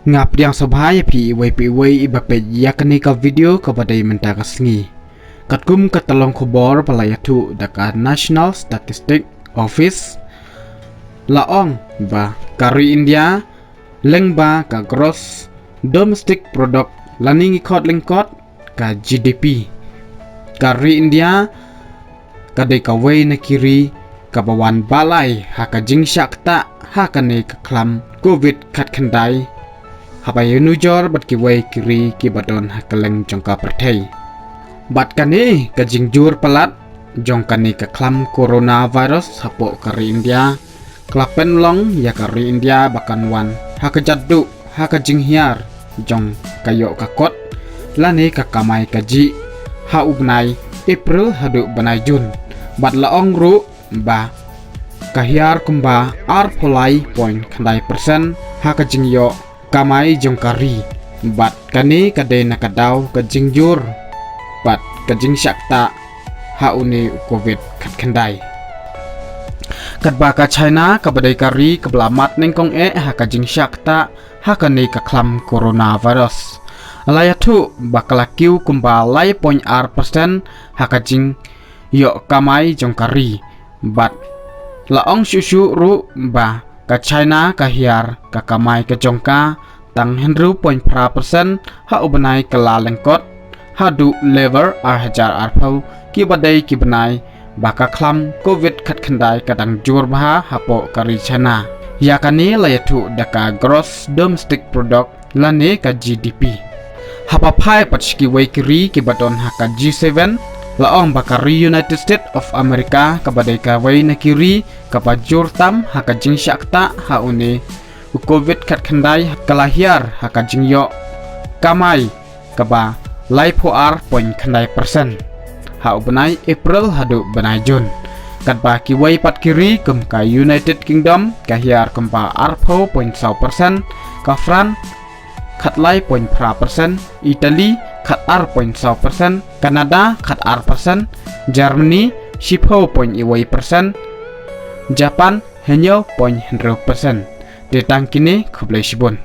Ngap yang sabaya pi ibape yakni ka video ka badai menta ka sngi. Katkum katalong khobor palayatu daka National Statistic Office laong ba kari India lengba ka gross domestic product laning ikot lengkot ka GDP. Kari India kadai kawai na kiri kabawan balai haka jingsyak ta haka ne ka klam COVID kat kendai hapai nujor bat kiwai kiri kibadon hakaleng jongka perthai bat kani ka jingjur palat jongkani ka klam coronavirus hapo kari India klapen long ya kari India bakan wan haka jaddu haka jinghiar jong kayo kakot lani ka kamai kaji ha ubnai April hadu banai Jun bat laong ru ba kahiar kumba ar polai point kandai persen haka jingyo kamai jongkari bat kani kadai nakadaw kajingjur bat kajing syakta hauni COVID kat kandai kadbaka China kabadai kari kebelamat nengkong haka jing syakta haka ni kaklam coronavirus alayatu bakalakiu kumbalai point ar persen haka jing yok kamai jongkari bat laong susu ru ba ka China kahiar ka kamai ka jongka tang henru point pra persen ha ubanai kala lengkot hadu lever ar hajar arpau ki badai ki banai baka klam COVID kat khandai kadang jur baha hapo kari China yakani layatu daka gross domestic product lane ka GDP hapa pai patski wai kiri ki badon haka G7 laong bakari United States of America kabadai ka wai na kiri kapajur tam haka jing syakta haune COVID kat khandai kalahiar haka jingyo kamai kaba laipo ar point khandai persen ha ubanai April hadu banai Jun kadba ki wai pat kiri kum ka United Kingdom kahiar kumpa arpo point 100% ka Fran khat lai point pra persen Italy khat ar point 100% Canada khat ar persen Germany shipo point iwai persen Japan henyo point 100% detang kini khublai shibun